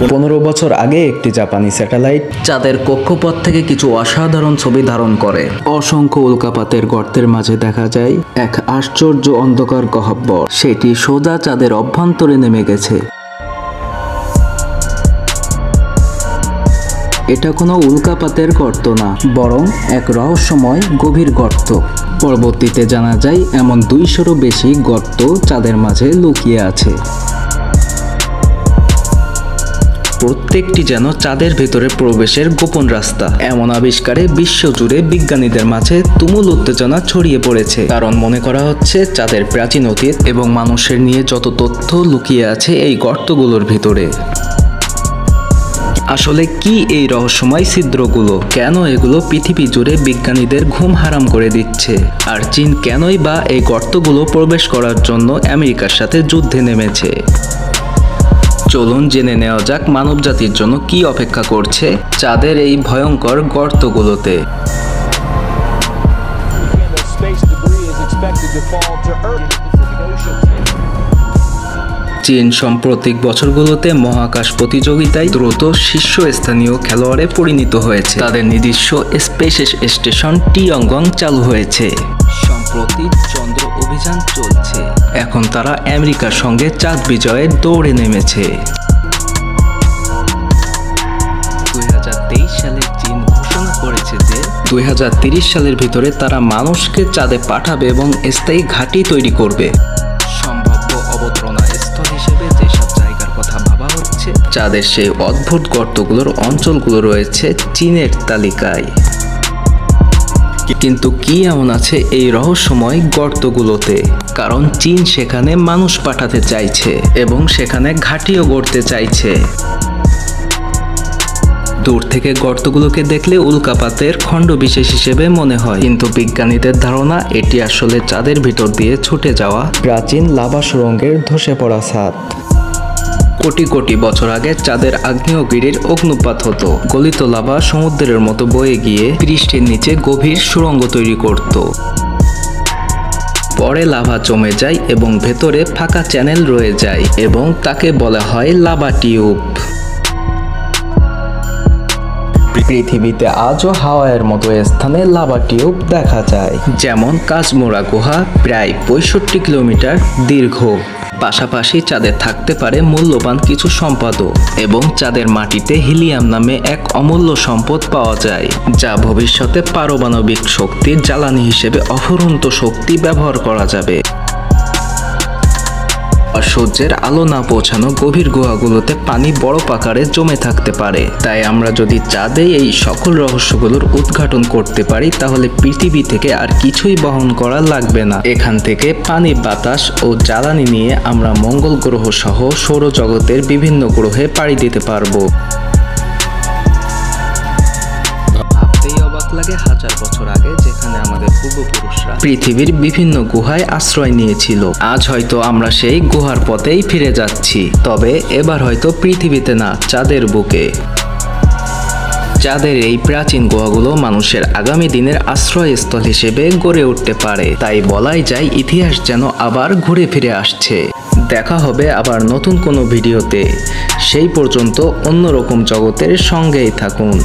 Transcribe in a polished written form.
15 বছর আগে একটি জাপানি স্যাটেলাইট চাঁদের কক্ষপথ থেকে কিছু অসাধারণ ছবি ধারণ করে। অসংখ্য উল্কাপাতের গর্তের মাঝে দেখা যায় এক আশ্চর্য অন্ধকার গহ্বর, সেটি সোজা চাঁদের অভ্যন্তরে নেমে গেছে। এটা কোনো উল্কাপাতের গর্ত না, বরং এক রহস্যময় গভীর গর্ত। পরবর্তীতে জানা যায় এমন 200-রও বেশি গর্ত চাঁদের মাঝে লুকিয়ে আছে। প্রত্যেকটি যেন চাঁদের ভেতরে প্রবেশের গোপন রাস্তা। এমন আবিষ্কারে বিশ্বজুড়ে বিজ্ঞানীদের মাঝে তুমুল উত্তেজনা ছড়িয়ে পড়েছে, কারণ মনে করা হচ্ছে চাঁদের প্রাচীন অতীত এবং মানুষের নিয়ে যত তথ্য লুকিয়ে আছে এই গর্তগুলোর ভিতরে। আসলে কি এই রহস্যময় ছিদ্রগুলো? কেন এগুলো পৃথিবী জুড়ে বিজ্ঞানীদের ঘুম হারাম করে দিচ্ছে? আর চীন কেনই বা এই গর্তগুলো প্রবেশ করার জন্য আমেরিকার সাথে যুদ্ধে নেমেছে? চলুন জেনে নেওয়া যাক মানবজাতির জন্য কি অপেক্ষা করছে চাঁদের এই ভয়ঙ্কর গর্তগুলোতে। চীন সাম্প্রতিক বছরগুলোতে মহাকাশ প্রতিযোগিতায় দ্রুত শীর্ষস্থানীয় খেলোয়াড়ে পরিণত হয়েছে। তাদের নিজস্ব স্পেস স্টেশন টিয়ানগন চালু হয়েছে। সম্প্রতি চন্দ্র অভিযান চলছে। এখন তারা আমেরিকার সঙ্গে চাঁদ বিজয়ের দৌড়ে নেমেছে। 2023 সালে চীন ঘোষণা করেছে যে 2030 সালের ভিতরে তারা মানুষকে চাঁদে পাঠাবে এবং স্থায়ী ঘাঁটি তৈরি করবে। সম্ভাব্য অবতরণ স্থল হিসেবে যেসব জায়গার কথা ভাবা হচ্ছে, চাঁদের সেই অদ্ভুত গর্তগুলোর অঞ্চলগুলো রয়েছে চীনের তালিকায়। কিন্তু কি এমন আছে এই রহস্যময় গর্তগুলোতে? কারণ চীন সেখানে মানুষ পাঠাতে চাইছে এবং সেখানে ঘাঁটিও গড়তে চাইছে। দূর থেকে গর্তগুলোকে দেখলে উল্কাপাতের খণ্ডবিশেষ হিসেবে মনে হয়, কিন্তু বিজ্ঞানীদের ধারণা এটি আসলে চাঁদের ভিতর দিয়ে ছুটে যাওয়া প্রাচীন লাভা সুড়ঙ্গের ধসে পড়া ছাদ। কোটি কোটি বছর আগে চাঁদের আগ্নেয়গিরির অগ্নুৎপাত হতো। গলিত লাভা সমুদ্রের মতো বয়ে গিয়ে পৃষ্ঠের নিচে গভীর সুড়ঙ্গ তৈরি করত। পরে লাভা জমে যায় এবং ভেতরে ফাঁকা চ্যানেল রয়ে যায় এবং তাকে বলা হয় লাভা টিউব। পৃথিবীতে আজও হাওয়াইয়ের মতো স্থানে লাভা টিউব দেখা যায়, যেমন কাজমোড়া গুহা, প্রায় 65 কিলোমিটার দীর্ঘ। পাশাপাশি চাঁদে থাকতে পারে মূল্যবান কিছু সম্পদও, এবং চাঁদের মাটিতে হিলিয়াম নামে এক অমূল্য সম্পদ পাওয়া যায়, যা ভবিষ্যতে পারমাণবিক শক্তির জ্বালানি হিসেবে অফুরন্ত শক্তি ব্যবহার করা যাবে। সূর্যের আলো না পৌঁছানো গভীর গুহাগুলোতে পানি বরফ আকারে জমে থাকতে পারে। তাই আমরা যদি চাঁদে এই সকল রহস্যগুলোর উদ্ঘাটন করতে পারি, তাহলে পৃথিবী থেকে আর কিছুই বহন করা লাগবে না। এখান থেকে পানি, বাতাস ও জ্বালানি নিয়ে আমরা মঙ্গল গ্রহ সহ সৌরজগতের বিভিন্ন গ্রহে পাড়ি দিতে পারবো। লাগে 1000 বছর আগে যেখানে আমাদের পূর্বপুরুষরা পৃথিবীর বিভিন্ন গুহায় আশ্রয় নিয়েছিল, আজ হয়তো আমরা সেই গুহার পথেই ফিরে যাচ্ছি। তবে এবার হয়তো পৃথিবীতে না, চাঁদের বুকে। চাঁদের এই প্রাচীন গুহাগুলো মানুষের আগামী দিনের আশ্রয়স্থল হিসেবে গড়ে উঠতে পারে। তাই বলাই যায় ইতিহাস যেন আবার ঘুরে ফিরে আসছে। দেখা হবে আবার নতুন কোনো ভিডিওতে। সেই পর্যন্ত অন্যরকম জগতের সঙ্গেই থাকুন।